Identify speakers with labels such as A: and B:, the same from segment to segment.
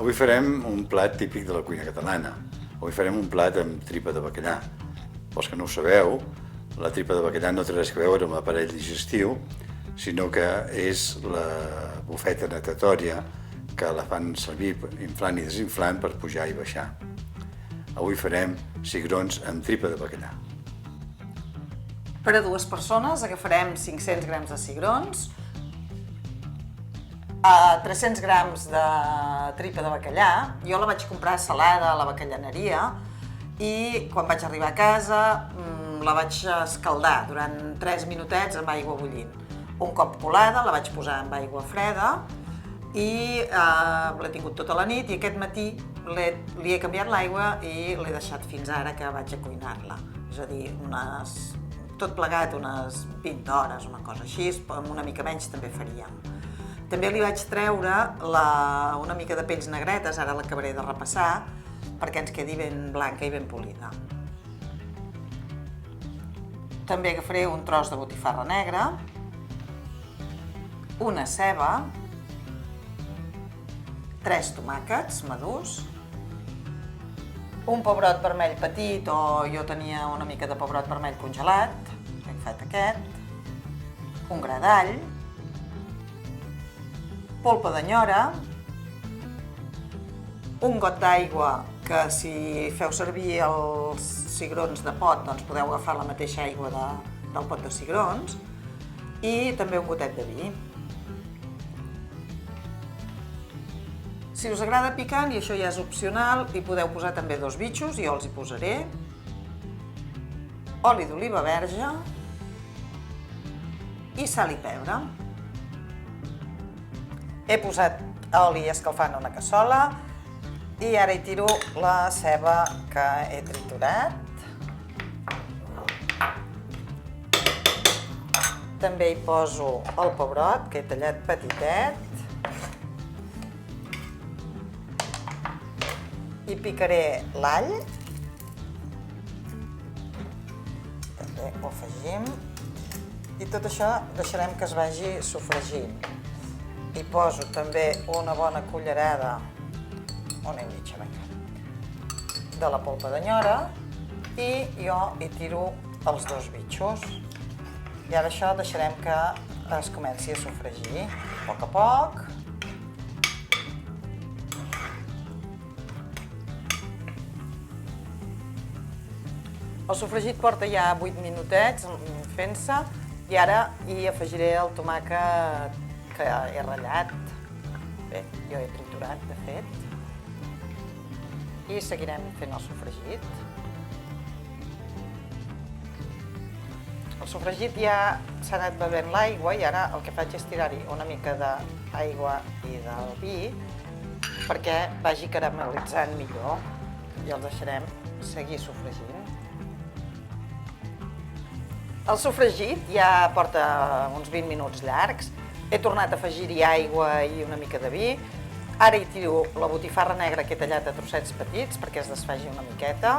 A: Avui farem un plat típic de la cuina catalana. Avui farem un plat amb tripa de bacallà. Pels que no ho sabeu, la tripa de bacallà no té res a veure amb l'aparell digestiu, sinó que és la bufeta natatòria que la fan servir inflant i desinflant per pujar i baixar. Avui farem cigrons amb tripa de bacallà.
B: Per a 2 persones agafarem 500 grams de cigrons, 300 grams de tripa de bacallà. Jo la vaig comprar salada a la bacallaneria i quan vaig arribar a casa la vaig escaldar durant 3 minutets amb aigua bullint. Un cop colada la vaig posar amb aigua freda i l'he tingut tota la nit i aquest matí li he canviat l'aigua i l'he deixat fins ara que vaig a cuinar-la. És a dir, tot plegat unes 20 hores, una cosa així, amb una mica menys també faríem. També li vaig treure una mica de pells negretes, ara l'acabaré de repassar, perquè ens quedi ben blanca i ben polida. També agafaré un tros de botifarra negra, una ceba, 3 tomàquets madurs, un pebrot vermell petit, o jo tenia una mica de pebrot vermell congelat, he agafat aquest, un gra d'all, polpa d'anyora, un got d'aigua, que si feu servir els cigrons de pot, doncs podeu agafar la mateixa aigua del pot de cigrons, i també un gotet de vi. Si us agrada picant, i això ja és opcional, hi podeu posar també 2 bitxos, jo els hi posaré, oli d'oliva verge i sal i pebre. He posat oli escalfant a una cassola i ara hi tiro la ceba que he triturat. També hi poso el pebrot, que he tallat petitet. Hi picaré l'all. També ho afegim. I tot això deixarem que es vagi sofregint. Hi poso també una bona cullerada, una i mitja, de la polpa d'anyora i jo hi tiro els 2 bitxos. I ara això deixarem que es comenci a sofregir a poc. El sofregit porta ja 8 minutets fent-se i ara hi afegiré el tomàquet que he ratllat. Bé, jo he triturat, de fet. I seguirem fent el sofregit. El sofregit ja s'ha anat bevent l'aigua i ara el que faig és tirar-hi una mica d'aigua i del vi perquè vagi caramel·litzant millor i els deixarem seguir sofregint. El sofregit ja porta uns 20 minuts llargs. He tornat a afegir-hi aigua i una mica de vi. Ara hi tiro la botifarra negra que he tallat a trossets petits perquè es desfaci una miqueta.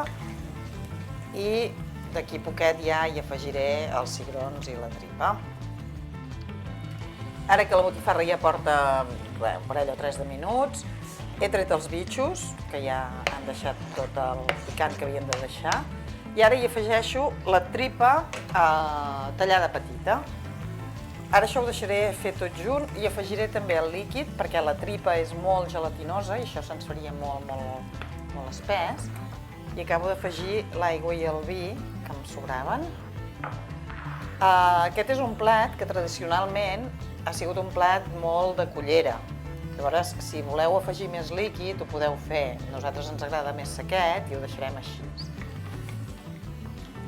B: I d'aquí poquet ja hi afegiré els cigrons i la tripa. Ara que la botifarra ja porta un parell o 3 de minuts, he tret els bitxos, que ja han deixat tot el picant que havien de deixar, i ara hi afegeixo la tripa tallada petita. Ara això ho deixaré fer tot junt i afegiré també el líquid perquè la tripa és molt gelatinosa i això se'ns faria molt espès. I acabo d'afegir l'aigua i el vi que em sobraven. Aquest és un plat que tradicionalment ha sigut un plat molt de cullera. Llavors, si voleu afegir més líquid, ho podeu fer. A nosaltres ens agrada més sequet i ho deixarem així.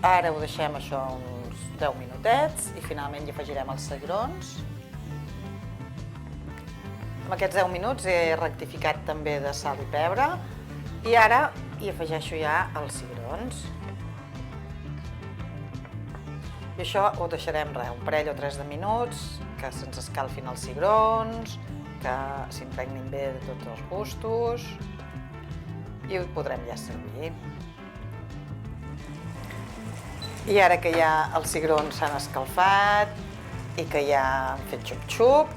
B: Ara ho deixem això uns 10 minutets i finalment hi afegirem els cigrons. Amb aquests 10 minuts he rectificat també de sal i pebre i ara hi afegeixo ja els cigrons. I això ho deixarem un parell o 3 de minuts, que se'ns escalfin els cigrons, que s'impregnin bé de tots els gustos i ho podrem ja servir. I ara que ja els cigrons s'han escalfat i que ja han fet xup-xup,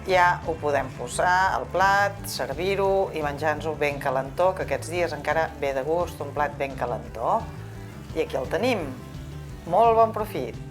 B: ja ho podem posar al plat, servir-ho i menjar-nos-ho ben calentó, que aquests dies encara ve de gust un plat ben calentó. I aquí el tenim. Molt bon profit!